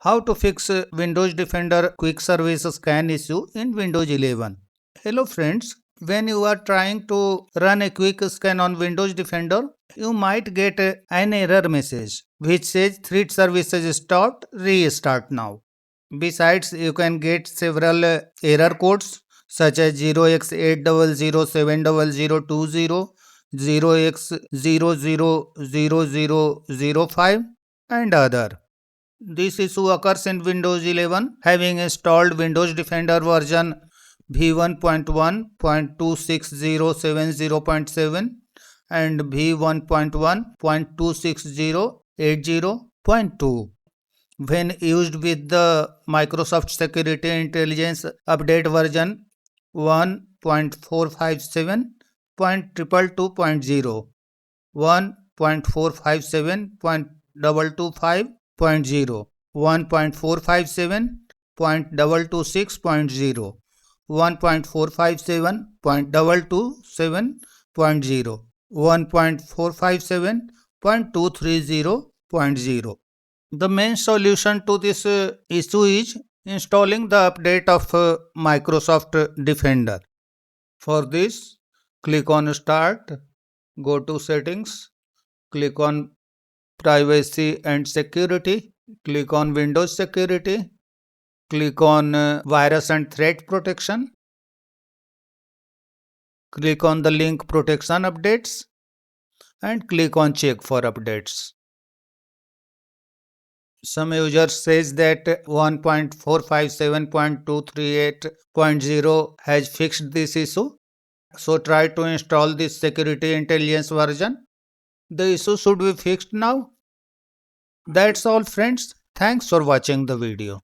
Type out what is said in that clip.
How to fix Windows Defender quick service scan issue in Windows 11. Hello friends, when you are trying to run a quick scan on Windows Defender, you might get an error message which says thread services stopped, restart now. Besides, you can get several error codes such as 0x8007020, 0x000005 and other. This issue occurs in Windows 11 having installed Windows Defender version v1.1.26070.7 and v1.1.26080.2. When used with the Microsoft Security Intelligence Update version 1.457.222.0, 1.457.225.0, 1.457.226.0, 1.457.227.0, 1.457.230.0. The main solution to this issue is installing the update of Microsoft Defender. For this, click on Start, go to Settings, click on Privacy and Security, click on Windows Security, click on Virus and Threat Protection, click on the link Protection Updates and click on Check for Updates. Some users says that 1.457.238.0 has fixed this issue. So try to install this security intelligence version. The issue should be fixed now. That's all friends. Thanks for watching the video.